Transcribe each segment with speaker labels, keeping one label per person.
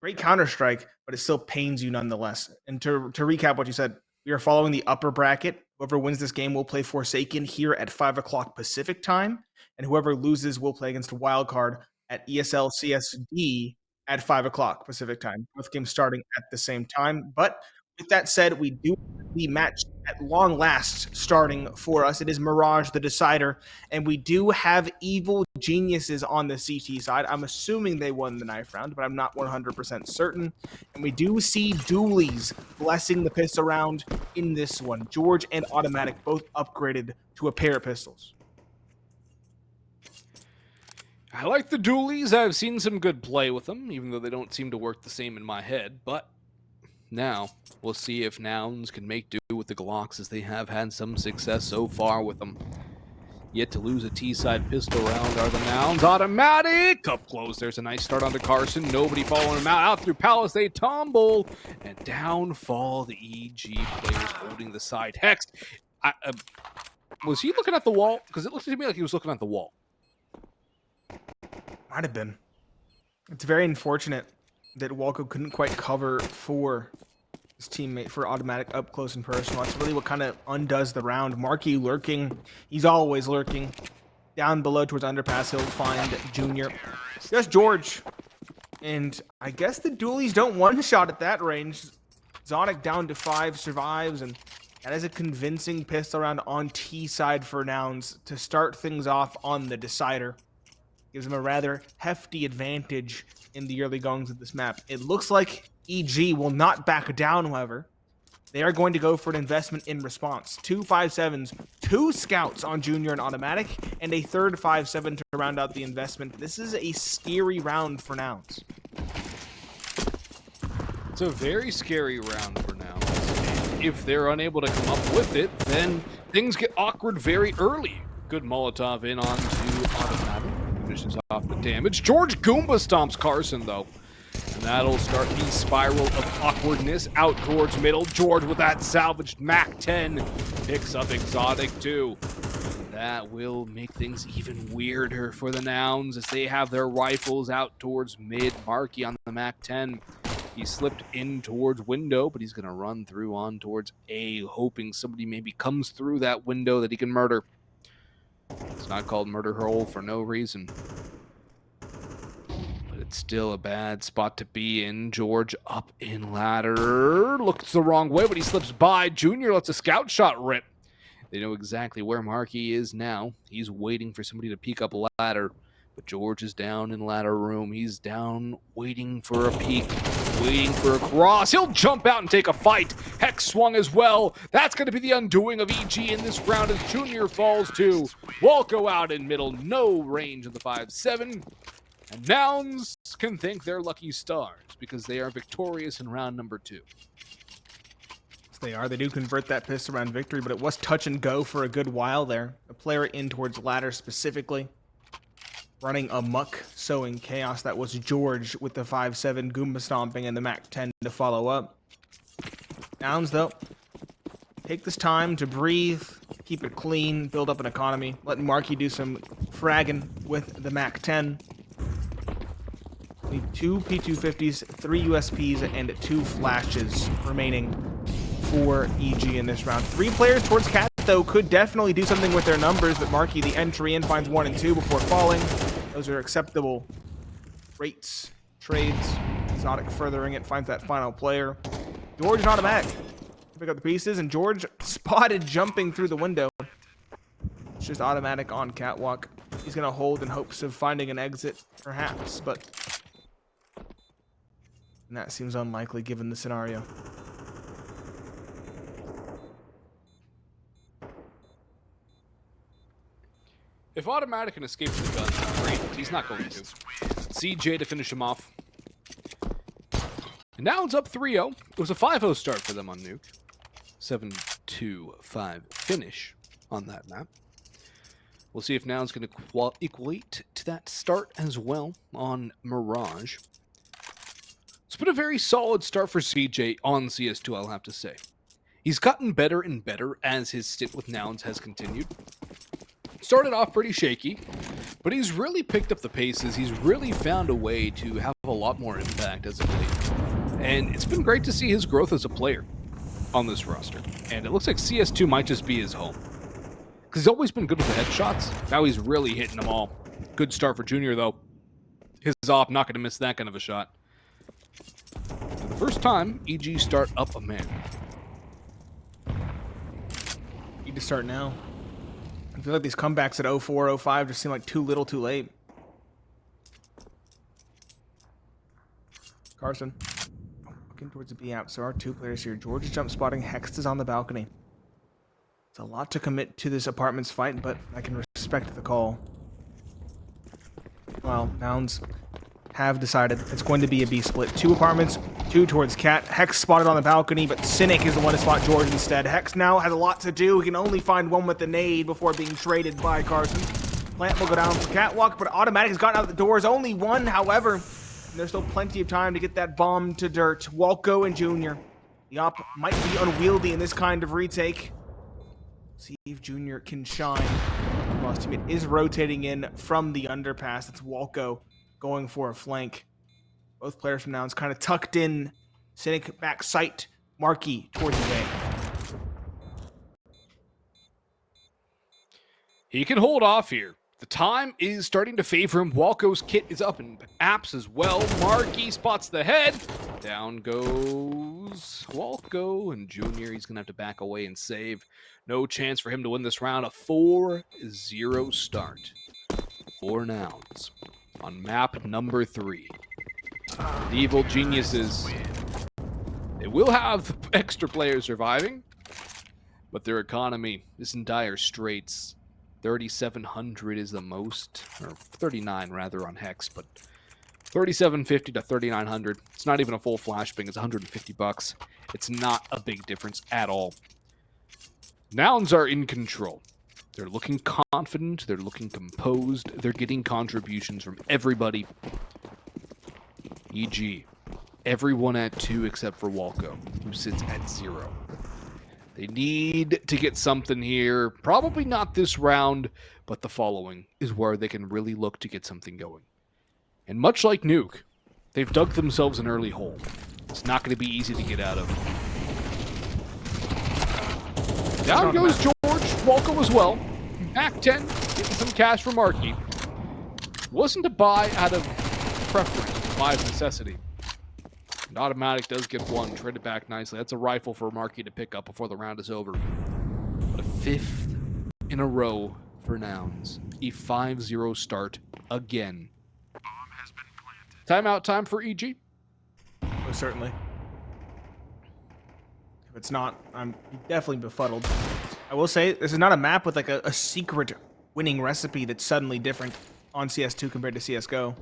Speaker 1: Great Counter-Strike, but it still pains you nonetheless. And to recap what you said, we are following the upper bracket. Whoever wins this game will play Forsaken here at 5 o'clock Pacific time, and whoever loses will play against Wildcard at ESL CSD at 5 o'clock Pacific time. Both games starting at the same time. But with that said, we do have the match at long last starting for us. It is Mirage, the decider, and we do have evil geniuses on the CT side. I'm assuming they won the knife round, but I'm not 100% certain. And we do see dualies blessing the pistol round in this one. jeorge and Automatic both upgraded to a pair of pistols.
Speaker 2: I like the dualies. I've seen some good play with them, even though they don't seem to work the same in my head. But now we'll see if Nouns can make do with the Glocks, as they have had some success so far with them. Yet to lose a T-side pistol round are the Nouns. Automatic! Up close, there's a nice start onto Carson. Nobody following him out. Out through Palace, they tumble. And down fall the EG players holding the side. Hex, was he looking at the wall? Because it looked to me like he was looking at the wall.
Speaker 1: Might have been. It's very unfortunate that Walco couldn't quite cover for his teammate for Automatic up close and personal. That's really what kind of undoes the round. MarKE lurking. He's always lurking. Down below towards underpass, he'll find Junior. Just jeorge. And I guess the dualies don't one-shot at that range. Zonic down to 5 survives, and that is a convincing pistol round on T side for Nouns to start things off on the decider. Gives them a rather hefty advantage in the early goings of this map. It looks like EG will not back down, however. They are going to go for an investment in response. 2 5.7s, 2 scouts on Junior and Automatic, and a third 5.7 to round out the investment. This is a scary round for Nouns.
Speaker 2: It's a very scary round for Nouns. If they're unable to come up with it, then things get awkward very early. Good Molotov in onto Automatic. Finishes off the damage. jeorge Goomba stomps Carson, though. And that'll start the spiral of awkwardness out towards middle. jeorge with that salvaged MAC-10 picks up Exotic, too. That will make things even weirder for the Nouns as they have their rifles out towards mid. MarKE on the MAC-10. He slipped in towards window, but he's going to run through on towards A, hoping somebody maybe comes through that window that he can murder. It's not called murder hole for no reason. But it's still a bad spot to be in. jeorge up in ladder. Looks the wrong way, but he slips by. Junior lets a scout shot rip. They know exactly where MarKE is now. He's waiting for somebody to peek up a ladder. But jeorge is down in ladder room. He's down, waiting for a peek, waiting for a cross. He'll jump out and take a fight. Hex swung as well. That's going to be the undoing of EG in this round as Junior falls too. Walco out in middle. No range of the 5.7. And Nouns can thank their lucky stars because they are victorious in round number 2.
Speaker 1: Yes, they are. They do convert that pistol round victory, but it was touch and go for a good while there. A player in towards ladder specifically, running amok, sowing chaos. That was jeorge with the 5.7 Goomba stomping and the MAC-10 to follow up. Nouns, though, take this time to breathe, keep it clean, build up an economy. Let MarKE do some fragging with the MAC-10. Need 2 P250s, 3 USPs, and 2 flashes remaining for EG in this round. 3 players towards Cat, though, could definitely do something with their numbers, but MarKE, the entry in, finds 1 and 2 before falling. Those are acceptable rates, trades. Exotic furthering it, finds that final player. jeorge and Automatic pick up the pieces, and jeorge spotted jumping through the window. It's just Automatic on catwalk. He's going to hold in hopes of finding an exit, perhaps, but that seems unlikely given the scenario.
Speaker 2: If Automatic can escape the guns, great. He's not going to. CJ to finish him off. And now it's up 3-0. It was a 5-0 start for them on Nuke. 7-2-5 finish on that map. We'll see if Nouns going to equate to that start as well on Mirage. It's been a very solid start for CJ on CS2, I'll have to say. He's gotten better and better as his stint with Nouns has continued. Started off pretty shaky, But he's really picked up the paces. He's really found a way to have a lot more impact as of late. And it's been great to see his growth as a player on this roster. And it looks like CS2 might just be his home. Because he's always been good with the headshots. Now he's really hitting them all. Good start for Junior, though. His op, not going to miss that kind of a shot. For the first time, EG start up a man.
Speaker 1: Need to start now. I feel like these comebacks at 0-4, 0-5 just seem like too little too late. Carson. Looking towards the B app. So our two players here. George is jump spotting. Hext is on the balcony. It's a lot to commit to this apartments fight, but I can respect the call. Well, Nouns have decided it's going to be a B split. 2 apartments, 2 towards Cat. Hex spotted on the balcony, but Cynic is the one to spot George instead. Hex now has a lot to do. He can only find one with the nade before being traded by Carson. Plant will go down for Catwalk, but Automatic has gotten out the doors. Only one, however. And there's still plenty of time to get that bomb to dirt. Walco and Junior. The op might be unwieldy in this kind of retake. See if Junior can shine. Lost teammate is rotating in from the underpass. It's Walco going for a flank. Both players from Nouns kind of tucked in. Cynic back sight. MarKE towards the bay.
Speaker 2: He can hold off here. The time is starting to favor him. Walco's kit is up in apps as well. MarKE spots the head. Down goes Walco, and Junior, he's going to have to back away and save. No chance for him to win this round. A 4-0 start for Nouns on map number 3. The evil geniuses. They will have the extra players surviving, but their economy is in dire straits. 3,700 is the most, or 39 rather on Hex, but 3,750 to 3,900. It's not even a full flashbang. It's 150 bucks. It's not a big difference at all. Nouns are in control. They're looking confident. They're looking composed. They're getting contributions from everybody. E.g., everyone at 2 except for Walco, who sits at 0. They need to get something here. Probably not this round, but the following is where they can really look to get something going. And much like Nuke, they've dug themselves an early hole. It's not going to be easy to get out of. Down goes George. Walco as well. Back 10, getting some cash for MarKE. Wasn't a buy out of preference, buy of necessity. And Automatic does get one, traded back nicely. That's a rifle for MarKE to pick up before the round is over. But a 5th in a row for Nouns. A 5-0 start again. Timeout time for EG.
Speaker 1: Oh, certainly. If it's not, I'm definitely befuddled. I will say, this is not a map with like a secret winning recipe that's suddenly different on CS2 compared to CSGO.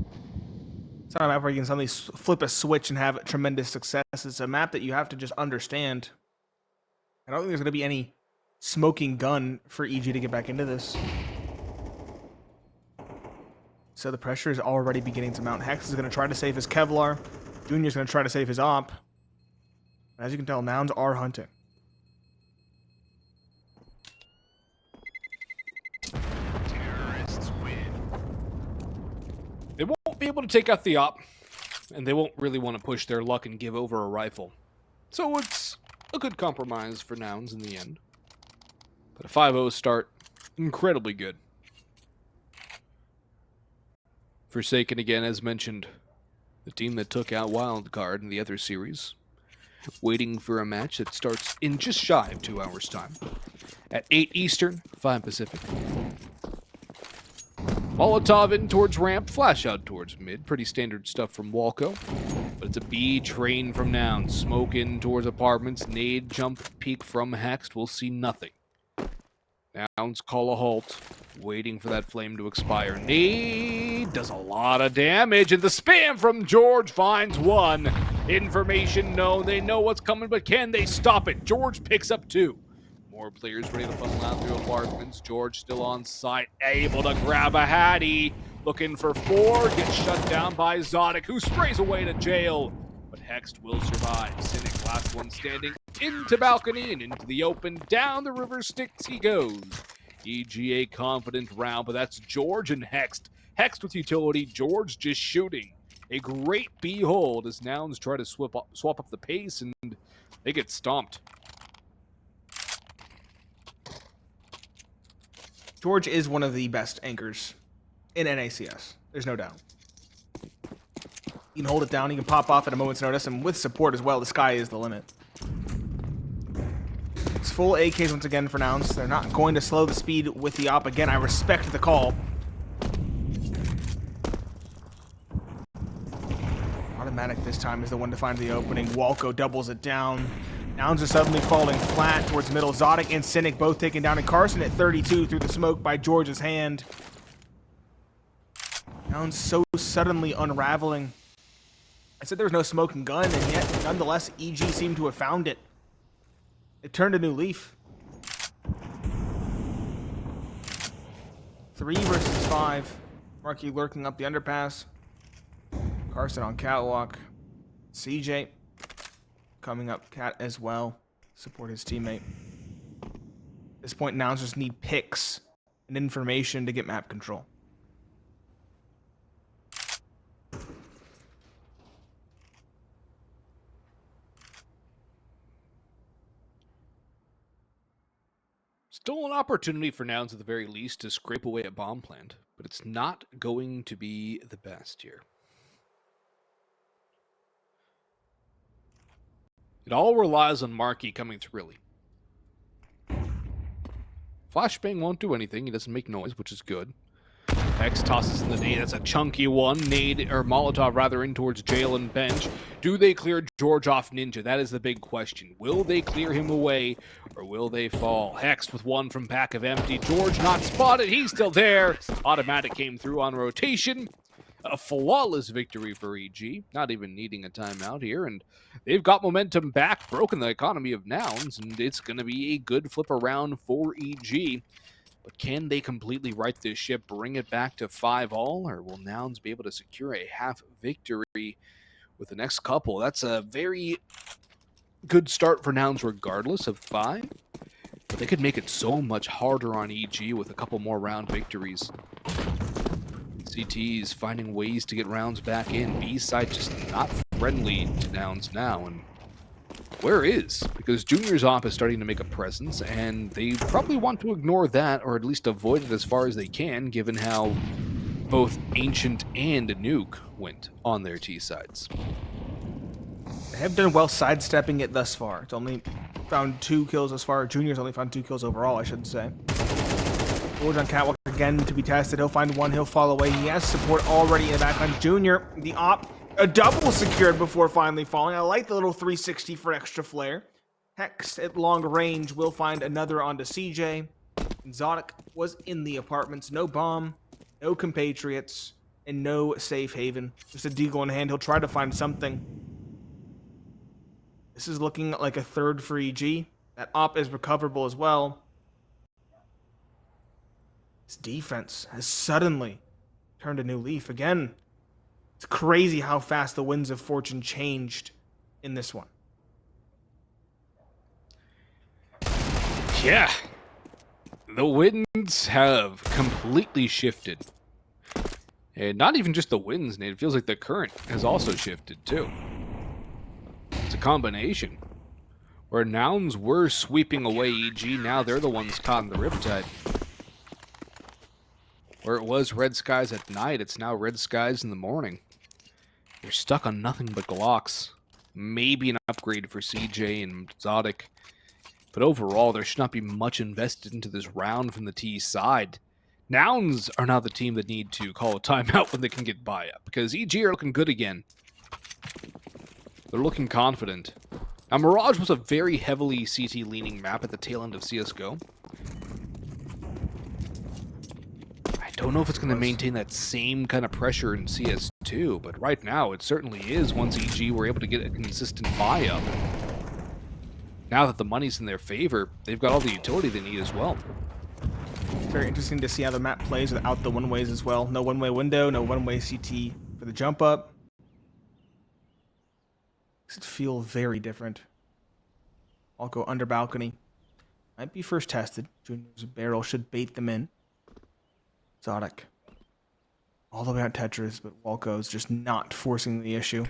Speaker 1: It's not a map where you can suddenly flip a switch and have tremendous success. It's a map that you have to just understand. I don't think there's going to be any smoking gun for EG to get back into this. So the pressure is already beginning to mount. Hex is going to try to save his Kevlar. Junior's going to try to save his op. As you can tell, Nouns are hunting.
Speaker 3: Terrorists win.
Speaker 2: They won't be able to take out the op, and they won't really want to push their luck and give over a rifle. So it's a good compromise for Nouns in the end. But a 5-0 start, incredibly good. Forsaken again, as mentioned, the team that took out Wildcard in the other series, waiting for a match that starts in just shy of 2 hours' time. At 8 Eastern, 5 Pacific. Molotov in towards ramp, flash out towards mid. Pretty standard stuff from Walco. But it's a B train from Nouns. Smoke in towards apartments. Nade jump peek from Hext. We'll see nothing. Nouns call a halt, waiting for that flame to expire. Nade does a lot of damage, and the spam from George finds one. Information known, they know what's coming, but can they stop it? George picks up 2. More players ready to funnel out through apartments. George still on site, able to grab a Hattie. Looking for 4, gets shut down by Zodic, who sprays away to jail. But Hext will survive. Cynic, last one standing, into balcony and into the open. Down the river Styx he goes. EGA confident round, but that's jeorge and Hext. Hext with utility, jeorge just shooting. A great B hold as Nouns try to swap up the pace, and they get stomped.
Speaker 1: jeorge is one of the best anchors in NACS. There's no doubt. He can hold it down. He can pop off at a moment's notice, and with support as well, the sky is the limit. It's full AKs once again for Nouns. They're not going to slow the speed with the op again. I respect the call. Automatic this time is the one to find the opening. Walco doubles it down. Nouns are suddenly falling flat towards middle. Zodic and Cynic both taken down, and Carson at 32 through the smoke by jeorge's hand. Nouns so suddenly unraveling. I said there was no smoking gun, and yet, nonetheless, EG seemed to have found it. It turned a new leaf. 3 versus 5. MarKE lurking up the underpass. Carson on catwalk. CJ coming up cat as well. Support his teammate. At this point, Nouns just need picks and information to get map control.
Speaker 2: Still an opportunity for Nouns at the very least to scrape away at bomb plant, but it's not going to be the best here. It all relies on MarKE coming through early. Flashbang won't do anything. He doesn't make noise, which is good. X tosses in the nade. That's a chunky one. Nade, or Molotov rather, in towards Jail and Bench. Do they clear jeorge off Ninja? That is the big question. Will they clear him away, or will they fall? Hex with one from back of empty. jeorge not spotted. He's still there. Automatic came through on rotation. A flawless victory for EG. Not even needing a timeout here, and they've got momentum back, broken the economy of Nouns, and it's going to be a good flip around for EG. But can they completely right this ship, bring it back to 5-all, or will Nouns be able to secure a half victory with the next couple? That's a very good start for Nouns regardless of 5, but they could make it so much harder on EG with a couple more round victories. CT's finding ways to get rounds back in. B side just not friendly to Nouns now, and where is? Because Junior's op is starting to make a presence, and they probably want to ignore that, or at least avoid it as far as they can, given how both Ancient and Nuke went on their T sides.
Speaker 1: They have done well sidestepping it thus far. It's only found 2 kills thus far. Junior's only found 2 kills overall, I should say. jeorge on catwalk again to be tested. He'll find one. He'll fall away. He has support already in the back on Junior. The op, a double secured before finally falling. I like the little 360 for extra flair. Hex at long range will find another onto CJ. Zodic was in the apartments. No bomb, no compatriots, and no safe haven. Just a deagle in hand. He'll try to find something. This is looking like a third for EG. That op is recoverable as well. This defense has suddenly turned a new leaf again. It's crazy how fast the winds of fortune changed in this one.
Speaker 2: Yeah. The winds have completely shifted. And not even just the winds, Nate. It feels like the current has also shifted, too. It's a combination. Where Nouns were sweeping away EG, now they're the ones caught in the riptide. Where it was red skies at night, it's now red skies in the morning. They're stuck on nothing but Glocks. Maybe an upgrade for CJ and Zodic. But overall, there should not be much invested into this round from the T side. Nouns are now the team that need to call a timeout when they can get by up, because EG are looking good again. They're looking confident. Now, Mirage was a very heavily CT-leaning map at the tail end of CSGO. I don't know if it's going to maintain that same kind of pressure in CS2, but right now it certainly is once EG were able to get a consistent buy-up. Now that the money's in their favor, they've got all the utility they need as well.
Speaker 1: Very interesting to see how the map plays without the one-ways as well. No one-way window, no one-way CT for the jump up. Makes it feel very different. I'll go under balcony. Might be first tested. Junior's barrel should bait them in. Exotic. All the way out Tetris, but Walco's just not forcing the issue.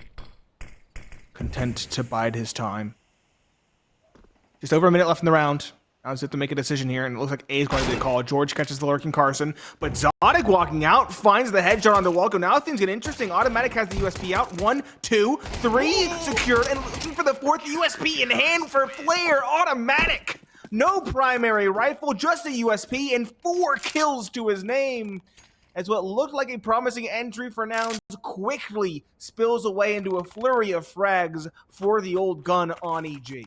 Speaker 1: Content to bide his time. Just over a minute left in the round. Now have to make a decision here, and it looks like A is going to be the call. jeorge catches the lurking Carson, but Zodic walking out, finds the headshot on the Walco. Now things get interesting. Automatic has the USP out. 1, 2, 3 secured, and looking for the fourth USP in hand for Flare. Automatic. No primary rifle, just a USP, and 4 kills to his name. As what looked like a promising entry for Nouns quickly spills away into a flurry of frags for the old gun on EG.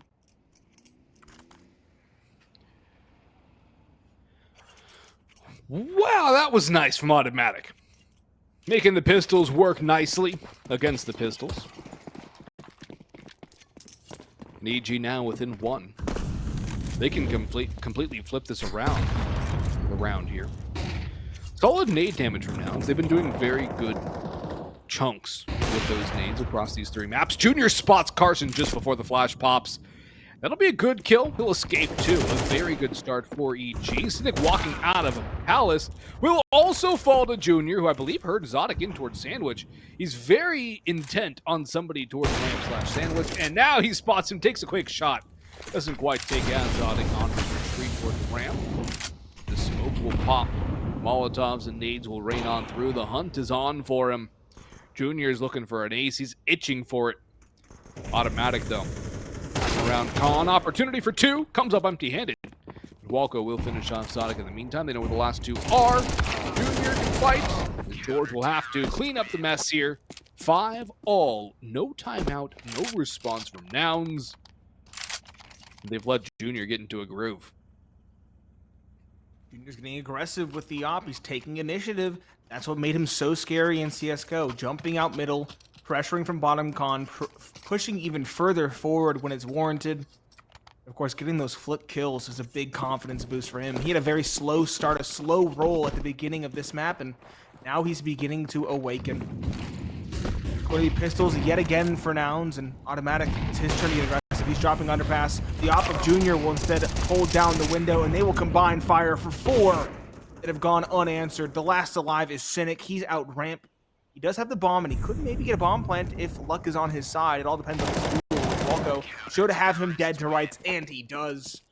Speaker 2: Wow, that was nice from Automatic. Making the pistols work nicely against the pistols. And EG now within 1. They can completely flip this around here. Solid nade damage from Nouns. They've been doing very good chunks with those nades across these 3 maps. Junior spots Carson just before the flash pops. That'll be a good kill. He'll escape too. A very good start for EG. Cynic walking out of Palace will also fall to Junior, who I believe heard Zodic in towards Sandwich. He's very intent on somebody towards Lamp/Sandwich, and now he spots him, takes a quick shot. Doesn't quite take out Zodic on his retreat towards the ramp. The smoke will pop. Molotovs and nades will rain on through. The hunt is on for him. Junior is looking for an ace. He's itching for it. Automatic though. Around Khan, opportunity for 2, comes up empty-handed. Walco will finish on Sonic in the meantime. They know where the last 2 are. Junior can fight, and jeorge will have to clean up the mess here. 5 all, no timeout, no response from Nouns. They've let Junior get into a groove.
Speaker 1: Junior's getting aggressive with the op. He's taking initiative. That's what made him so scary in CSGO. Jumping out middle, pressuring from bottom con, pushing even further forward when it's warranted. Of course, getting those flip kills is a big confidence boost for him. He had a very slow start, a slow roll at the beginning of this map, and now he's beginning to awaken. Going to be pistols yet again for Nouns, and Automatic, it's his turn to get aggressive. He's dropping underpass. The op of Junior will instead hold down the window, and they will combine fire for 4 that have gone unanswered. The last alive is Cynic. He's out ramp. He does have the bomb, and he could maybe get a bomb plant if luck is on his side. It all depends on his duel with Walco. Should have him dead to rights, and he does.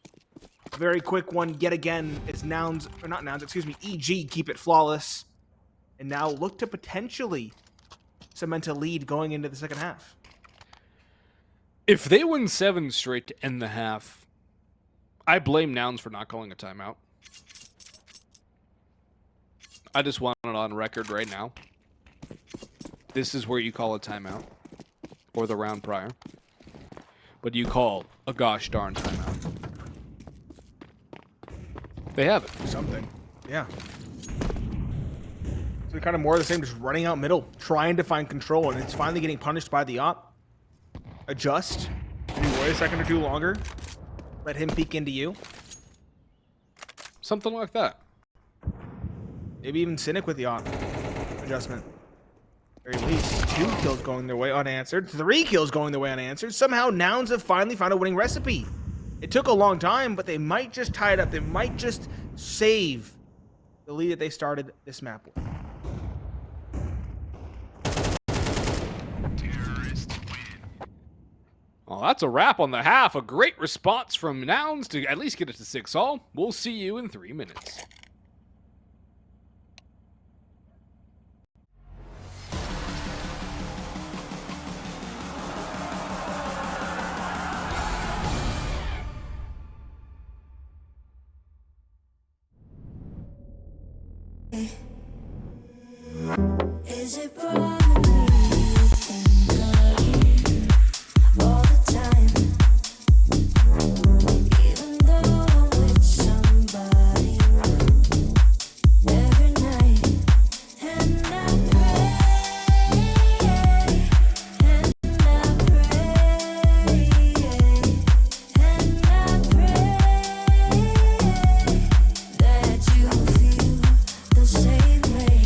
Speaker 1: Very quick one yet again. It's Nouns, or not Nouns, excuse me, EG keep it flawless. And now look to potentially cement a lead going into the second half.
Speaker 2: If they win 7 straight to end the half, I blame Nouns for not calling a timeout. I just want it on record right now. This is where you call a timeout, or the round prior. But you call a gosh darn timeout. They have it.
Speaker 1: Something. Yeah. So kind of more of the same, just running out middle, trying to find control, and it's finally getting punished by the op. Adjust. Maybe wait a second or 2 longer. Let him peek into you.
Speaker 2: Something like that.
Speaker 1: Maybe even Cynic with the op. Adjustment. Very least 2 kills going their way unanswered. 3 kills going their way unanswered. Somehow Nouns have finally found a winning recipe. It took a long time, but they might just tie it up. They might just save the lead that they started this map with.
Speaker 2: Well, that's a wrap on the half. A great response from Nouns to at least get it to 6 all. We'll see you in 3 minutes.
Speaker 3: Is it bothering me you think all the time? Even though I'm with somebody every night, and I pray, and I pray, and I pray that you feel the same way.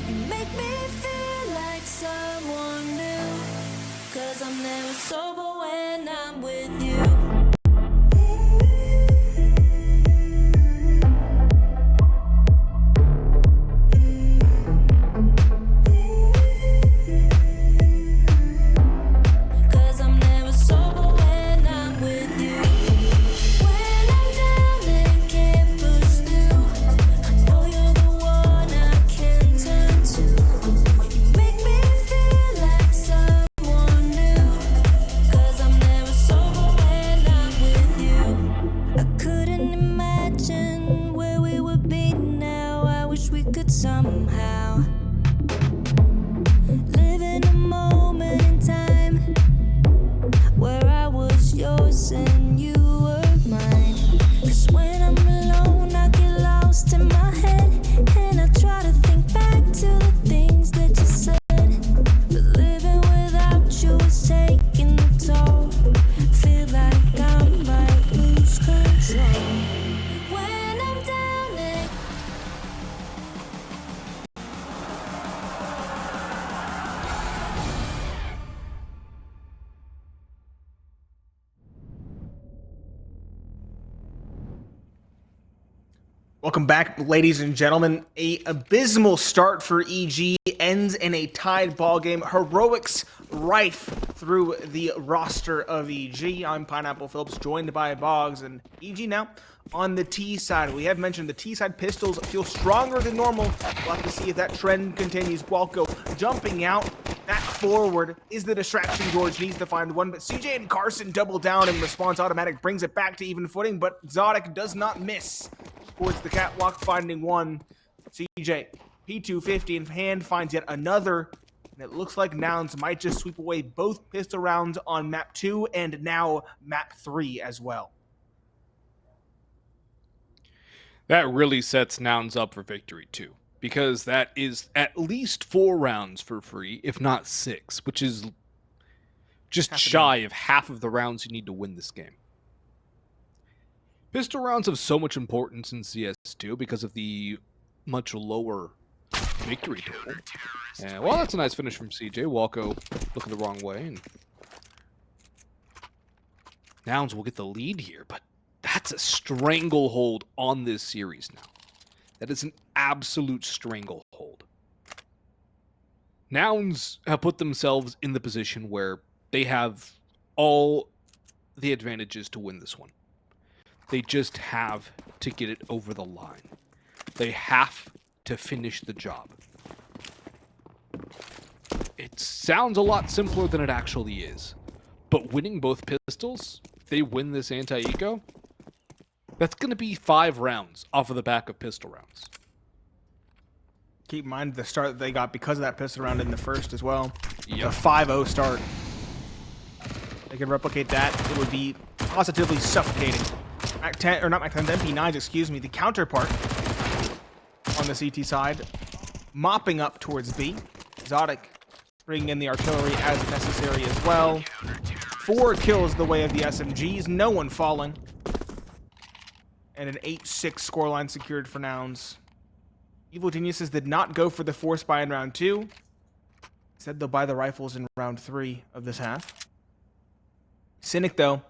Speaker 3: You make me feel like someone new. 'Cause I'm never sober when I'm with you. Cause I'm never sober when I'm with you. When I'm down and can't push through, I know you're the one I can turn to. You make me feel like someone new. Cause I'm never sober when I'm with you. I couldn't imagine where we would be now. I wish we could somehow live in a moment in time where I was yours and you were mine. 'Cause when I'm alone, I get lost in my head, and I try to think back to the things that you said. But living without you is taking a toll. Feel like I might lose control. When I'm down and
Speaker 1: Welcome back, ladies and gentlemen. A abysmal start for EG ends in a tied ball game. Heroics rife through the roster of EG. I'm Pineapple Phillips, joined by Boggs, and EG now on the T side. We have mentioned the T side pistols feel stronger than normal. We'll have to see if that trend continues. Walco jumping out back forward is the distraction. George needs to find one, but CJ and Carson double down in response. Automatic brings it back to even footing, but Zodic does not miss towards the catwalk, finding one. CJ, P250 in hand, finds yet another, and it looks like Nouns might just sweep away both pistol rounds on map 2 and now map 3 as well.
Speaker 2: That really sets Nouns up for victory too, because that is at least 4 rounds for free, if not 6, which is just shy of half of the rounds you need to win this game. Pistol rounds have so much importance in CS2 because of the much lower victory total. And, well, that's a nice finish from CJ. Walco looking the wrong way. And Nouns will get the lead here, but that's a stranglehold on this series now. That is an absolute stranglehold. Nouns have put themselves in the position where they have all the advantages to win this one. They just have to get it over the line. They have to finish the job. It sounds a lot simpler than it actually is. But winning both pistols, if they win this anti-eco, that's going to be 5 rounds off of the back of pistol rounds.
Speaker 1: Keep in mind the start that they got because of that pistol round in the first as well.
Speaker 2: Yep.
Speaker 1: A 5-0 start. They could replicate that, it would be positively suffocating. Mac 10, or not Mac 10, the MP9s, excuse me, the counterpart on the CT side, mopping up towards B. Zodic bringing in the artillery as necessary as well. 4 kills the way of the SMGs, no one falling. And an 8-6 scoreline secured for Nouns. Evil Geniuses did not go for the force buy in round 2. Instead, they'll buy the rifles in round 3 of this half. Cynic, though,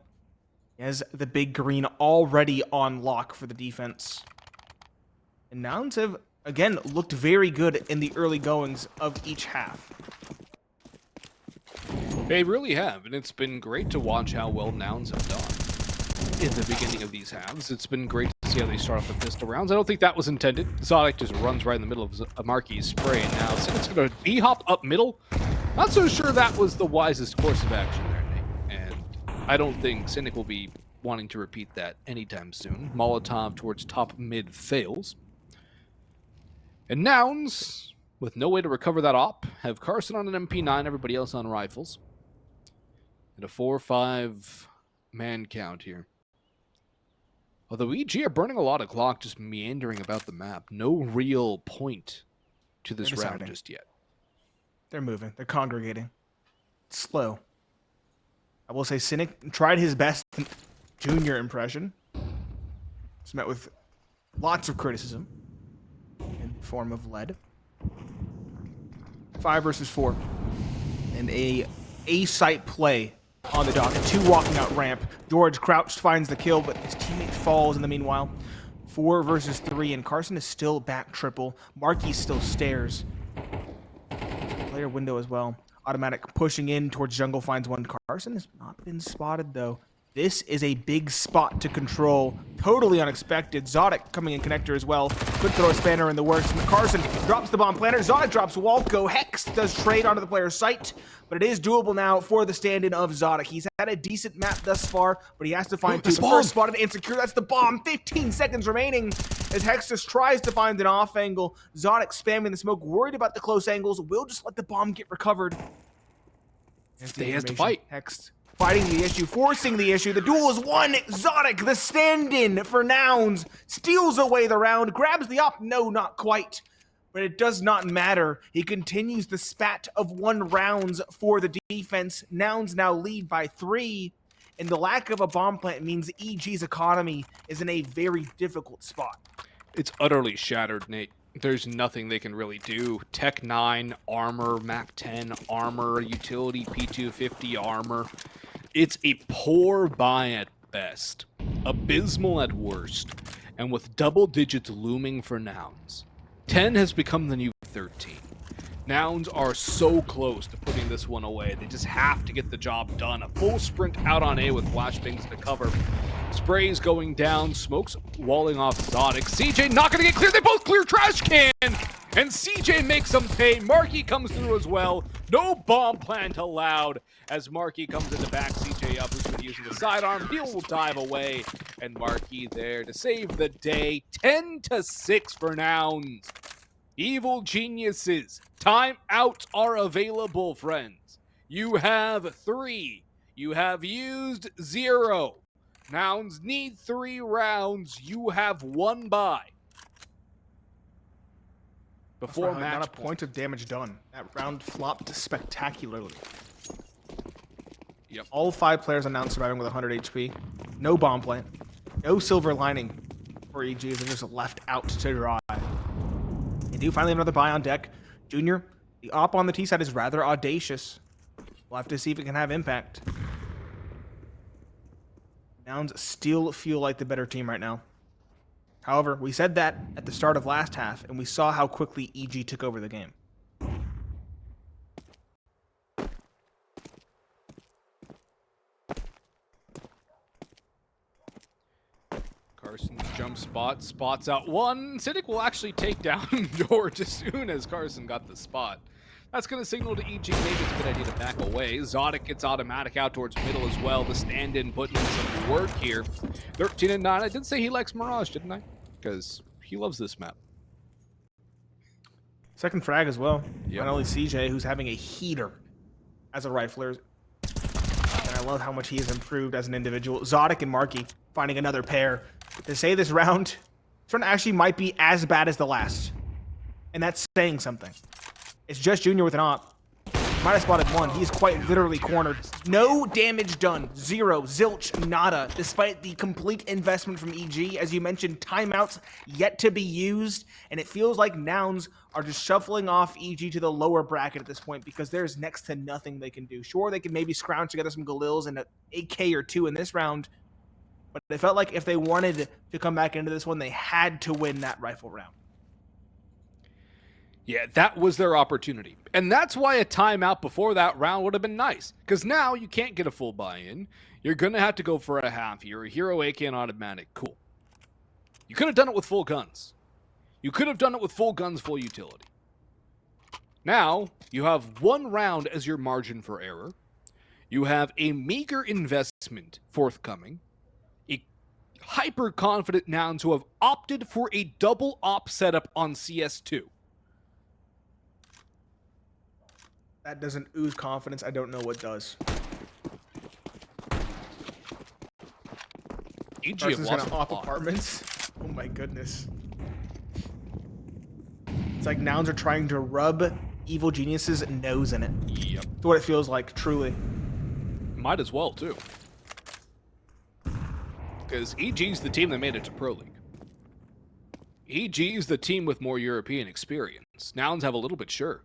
Speaker 1: has the big green already on lock for the defense. And Nouns have, again, looked very good in the early goings of each half.
Speaker 2: They really have, and it's been great to watch how well Nouns have done in the beginning of these halves. It's been great to see how they start off the pistol rounds. I don't think that was intended. Zodic just runs right in the middle of a MarKE spray, and now Cynic's going to B-hop up middle. Not so sure that was the wisest course of action there, Nate. And I don't think Cynic will be wanting to repeat that anytime soon. Molotov towards top mid fails. And Nouns, with no way to recover that op, have Carson on an MP9, everybody else on rifles. And a 4-5 man count here. Although EG are burning a lot of clock, just meandering about the map. No real point to this round just yet.
Speaker 1: They're moving. They're congregating. It's slow. I will say Cynic tried his best junior impression. It's met with lots of criticism in the form of lead. 5 versus 4. And a site play on the dock. 2 walking out ramp. jeorge crouched, finds the kill, but his teammate falls in the meanwhile. 4 versus 3, and Carson is still back triple. MarKE still stares. Player window as well. Automatic pushing in towards jungle, finds one. Carson has not been spotted though. This is a big spot to control. Totally unexpected. Zodic coming in connector as well. Could throw a spanner in the works. Carson drops the bomb planter. Zodic drops Walco. Hex does trade onto the player's site, but it is doable now for the stand-in of Zodic. He's had a decent map thus far, but he has to find 2. The first spotted and secure. That's the bomb. 15 seconds remaining as Hex just tries to find an off angle. Zodic spamming the smoke, worried about the close angles. Will just let the bomb get recovered.
Speaker 2: They has to fight.
Speaker 1: Hex fighting the issue, forcing the issue. The duel is won. Zodic, the stand-in for Nouns, steals away the round, grabs the op. No, not quite. But it does not matter. He continues the spat of 1 rounds for the defense. Nouns now lead by 3. And the lack of a bomb plant means EG's economy is in a very difficult spot.
Speaker 2: It's utterly shattered, Nate. There's nothing they can really do. Tech 9, armor, Mac 10, armor, utility P250 armor. It's a poor buy at best, abysmal at worst, and with double digits looming for Nouns. 10 has become the new 13. Nouns are so close to putting this one away. They just have to get the job done. A full sprint out on A with flashbangs to cover. Sprays going down, smokes walling off Zodic. CJ not gonna get clear. They both clear trash can, and CJ makes them pay. MarKE comes through as well. No bomb plant allowed as MarKE comes in the back. CJ up, who's been using the sidearm. Deal will dive away, and MarKE there to save the day. 10-6 for Nouns. Evil geniuses. Timeouts are available, friends. You have 3. You have used 0. Nouns need 3 rounds. You have 1 buy. Before match
Speaker 1: not a point of damage done. That round flopped spectacularly.
Speaker 2: Yep.
Speaker 1: All 5 players on Nouns surviving with 100 HP. No bomb plant. No silver lining for EG as they're just left out to dry. They do finally have another buy on deck. Junior, the op on the T side is rather audacious. We'll have to see if it can have impact. Nouns still feel like the better team right now. However, we said that at the start of last half, and we saw how quickly EG took over the game.
Speaker 2: Carson's jump spot, spots out 1. Cynic will actually take down jeorge as soon as Carson got the spot. That's going to signal to EG maybe it's a good idea to back away. Zodic gets automatic out towards middle as well. The stand-in putting in some work here. 13-9. I did say he likes Mirage, didn't I? Because he loves this map.
Speaker 1: Second frag as well.
Speaker 2: Yep.
Speaker 1: Not only CJ, who's having a heater as a rifler. And I love how much he has improved as an individual. Zodic and MarKE finding another pair. To say this round actually might be as bad as the last. And that's saying something. It's just Junior with an op. Might have spotted 1. He is quite literally cornered. No damage done. 0. Zilch. Nada. Despite the complete investment from EG. As you mentioned, timeouts yet to be used. And it feels like Nouns are just shuffling off EG to the lower bracket at this point because there's next to nothing they can do. Sure, they can maybe scrounge together some Galils and an AK or 2 in this round. But it felt like if they wanted to come back into this one, they had to win that rifle round.
Speaker 2: Yeah, that was their opportunity. And that's why a timeout before that round would have been nice. Because now you can't get a full buy-in. You're going to have to go for a half. You're a hero AK and automatic. Cool. You could have done it with full guns. You could have done it with full guns, full utility. Now, you have 1 round as your margin for error. You have a meager investment forthcoming. A hyper-confident Nouns who have opted for a double op setup on CS2.
Speaker 1: That doesn't ooze confidence. I don't know what does.
Speaker 2: EG
Speaker 1: Carson's gonna op apartments. Oh my goodness. It's like Nouns are trying to rub evil geniuses' nose in it.
Speaker 2: Yep.
Speaker 1: That's what it feels like, truly.
Speaker 2: Might as well, too. Because EG's the team that made it to Pro League. EG's the team with more European experience. Nouns have a little bit, sure.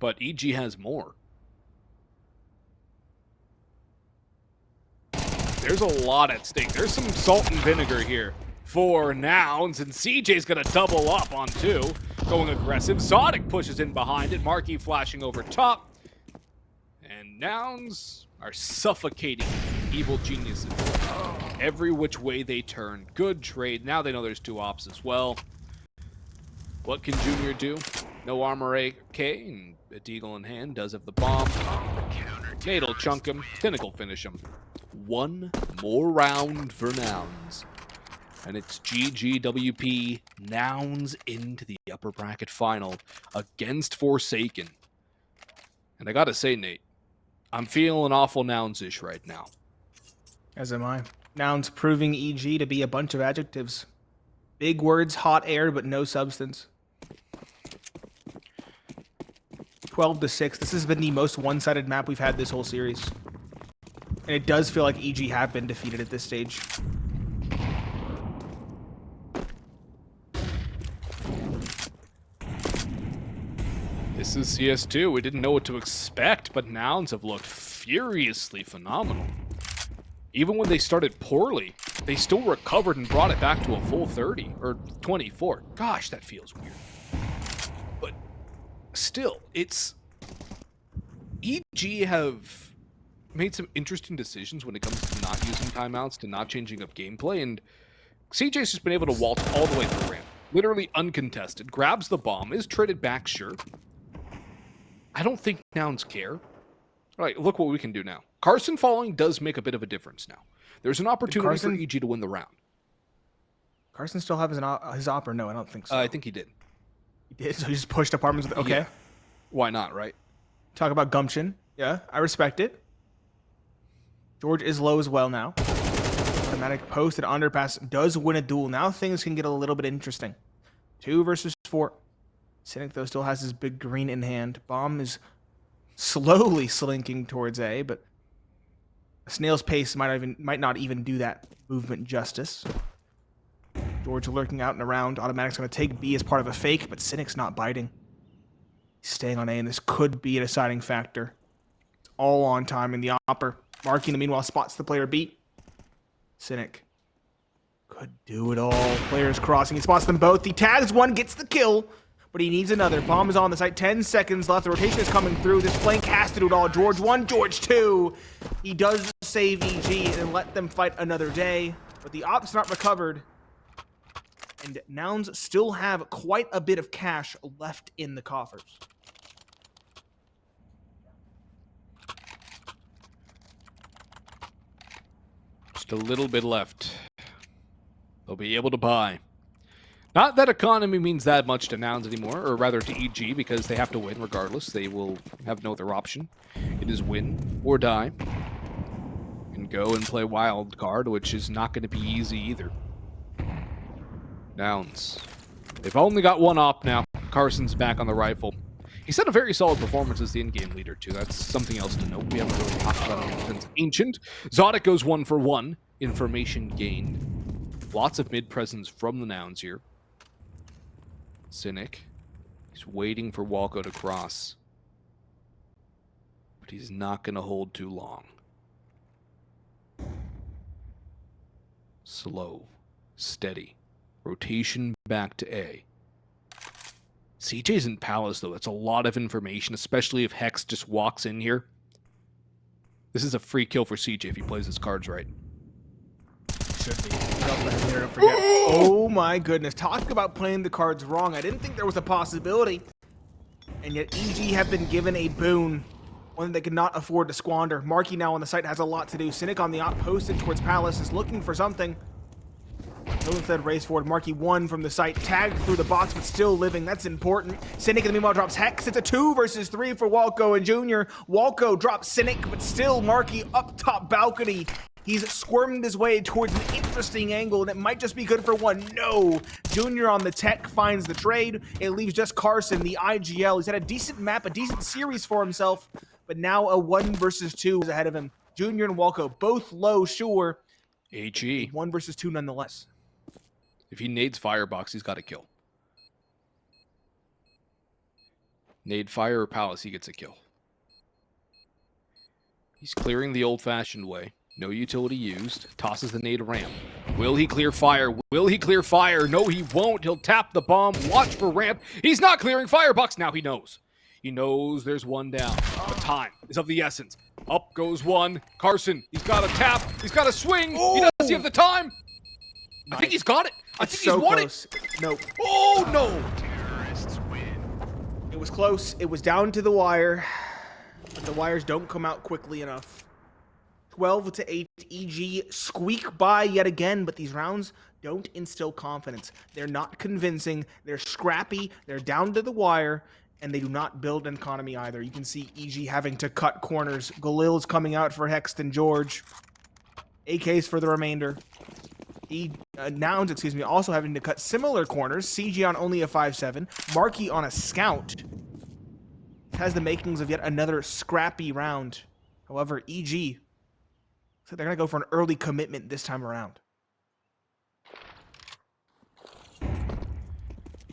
Speaker 2: but EG has more. There's a lot at stake. There's some salt and vinegar here for Nouns, and CJ's going to double up on 2, going aggressive. Zodic pushes in behind it, MarKE flashing over top, and Nouns are suffocating evil geniuses. Every which way they turn. Good trade. Now they know there's 2 ops as well. What can Junior do? No armor AK, and a deagle in hand does have the bomb. Nate'll chunk him. Tentacle finish him. 1 more round for Nouns. And it's GGWP Nouns into the upper bracket final against Forsaken. And I gotta say, Nate, I'm feeling awful Nouns-ish right now.
Speaker 1: As am I. Nouns proving EG to be a bunch of adjectives. Big words, hot air, but no substance. 12-6. This has been the most one-sided map we've had this whole series. And it does feel like EG have been defeated at this stage.
Speaker 2: This is CS2. We didn't know what to expect, but Nouns have looked furiously phenomenal. Even when they started poorly, they still recovered and brought it back to a full 30, or 24. Gosh, that feels weird. But still, it's... EG have made some interesting decisions when it comes to not using timeouts, to not changing up gameplay, and CJ's just been able to waltz all the way through ramp. Literally uncontested, grabs the bomb, is traded back, sure. I don't think Nouns care. All right, look what we can do now. Carson falling does make a bit of a difference now. There's an opportunity for EG to win the round.
Speaker 1: Carson still have his op, or no? I don't think so.
Speaker 2: I think he did.
Speaker 1: He did? So he just pushed up arms with... Okay.
Speaker 2: Yeah. Why not, right?
Speaker 1: Talk about gumption. Yeah, I respect it. George is low as well now. Automatic post and underpass does win a duel. Now things can get a little bit interesting. 2 versus 4. Cynic, though, still has his big green in hand. Bomb is slowly slinking towards A, but a snail's pace might not even do that movement justice. George lurking out and around. Automatic's going to take B as part of a fake, but Cynic's not biting. He's staying on A, and this could be a deciding factor. It's all on time in the upper. MarKE, in the meanwhile, spots the player beat. Cynic could do it all. Players crossing. He spots them both. He tags one, gets the kill, but he needs another. Bomb is on the site. 10 seconds left. The rotation is coming through. This flank has to do it all. George 1, George 2. He does save EG and let them fight another day, but the op's not recovered. And Nouns still have quite a bit of cash left in the coffers.
Speaker 2: Just a little bit left. They'll be able to buy. Not that economy means that much to Nouns anymore, or rather to EG, because they have to win regardless. They will have no other option. It is win or die. And go and play wild card, which is not going to be easy either. Nouns. They've only got 1 op now. Carson's back on the rifle. He's had a very solid performance as the in-game leader, too. That's something else to note. We haven't really talked about him since Ancient. Zodic goes 1 for 1. Information gained. Lots of mid-presence from the Nouns here. Cynic. He's waiting for Walco to cross. But he's not going to hold too long. Slow. Steady. Rotation back to A. CJ's in Palace, though. That's a lot of information, especially if Hex just walks in here. This is a free kill for CJ if he plays his cards right.
Speaker 1: Should be. Oh my goodness. Talk about playing the cards wrong. I didn't think there was a possibility. And yet EG have been given a boon. One they could not afford to squander. MarKE now on the site has a lot to do. Cynic on the op posted towards Palace is looking for something. No instead race forward. MarKE 1 from the site. Tagged through the box, but still living. That's important. Cynic in the meanwhile drops Hex. It's a 2 versus 3 for Walco and Junior. Walco drops Cynic, but still MarKE up top balcony. He's squirmed his way towards an interesting angle, and it might just be good for 1. No! Junior on the tech finds the trade. It leaves just Carson, the IGL. He's had a decent map, a decent series for himself, but now a 1 versus 2 is ahead of him. Junior and Walco, both low, sure.
Speaker 2: HE.
Speaker 1: 1 versus 2 nonetheless.
Speaker 2: If he nades Firebox, he's got to kill. Nade fire or Palace, he gets a kill. He's clearing the old-fashioned way. No utility used. Tosses the nade ramp. Will he clear fire? Will he clear fire? No, he won't. He'll tap the bomb. Watch for ramp. He's not clearing firebox. Now he knows. He knows there's one down. But time is of the essence. Up goes one. Carson, he's got a tap. He's got a swing. Does he have the time? I think he's got it. I think
Speaker 1: so
Speaker 2: he's won
Speaker 1: close.
Speaker 2: it.
Speaker 1: Nope.
Speaker 2: Oh, no.
Speaker 1: It was close. It was down to the wire. But the wires don't come out quickly enough. 12-8, EG squeak by yet again, but these rounds don't instill confidence. They're not convincing. They're scrappy. They're down to the wire, and they do not build an economy either. You can see EG having to cut corners. Galil's coming out for Hext and George. AKs for the remainder. Nouns, also having to cut similar corners. CG on only a 5-7. MarKE on a scout. Has the makings of yet another scrappy round. However, EG, so they're going to go for an early commitment this time around.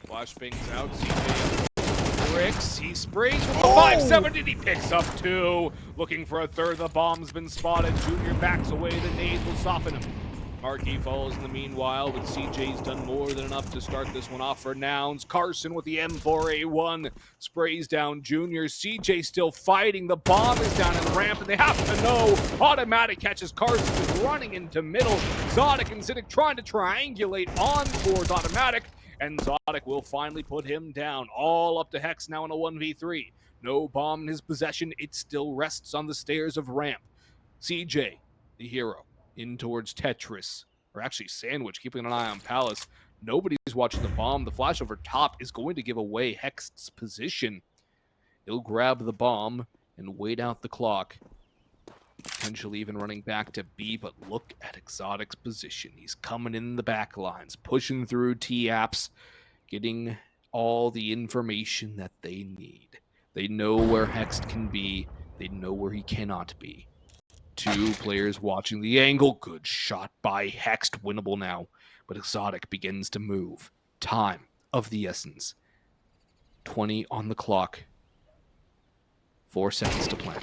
Speaker 2: Flashbangs out. CJ bricks. He sprays with the 5-7 and he picks up 2. Looking for a third. The bomb's been spotted. Junior backs away. The nade will soften him. MarKE follows in the meanwhile, but CJ's done more than enough to start this one off for Nouns. Carson with the M4A1 sprays down Junior. CJ still fighting. The bomb is down in the ramp, and they have to know. Automatic catches Carson, is running into middle. Zodic and Ziddick trying to triangulate on towards Automatic, and Zodic will finally put him down. All up to Hex now in a 1v3. No bomb in his possession. It still rests on the stairs of ramp. CJ, the hero, in towards Tetris, or actually Sandwich, keeping an eye on Palace. Nobody's watching the bomb. The flash over top is going to give away Hext's position. He'll grab the bomb and wait out the clock. Potentially even running back to B, but look at Exotic's position. He's coming in the back lines, pushing through T-Apps, getting all the information that they need. They know where Hext can be. They know where he cannot be. 2 players watching the angle. Good shot by Hext. Winnable now. But Exotic begins to move. Time of the essence. 20 on the clock. 4 seconds to plan.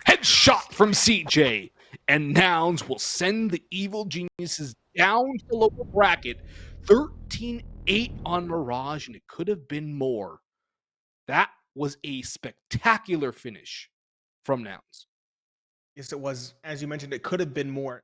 Speaker 2: Headshot from CJ. And Nouns will send the Evil Geniuses down to the lower bracket. 13-8 on Mirage, and it could have been more. That was a spectacular finish from Nouns.
Speaker 1: Yes, it was. As you mentioned, it could have been more.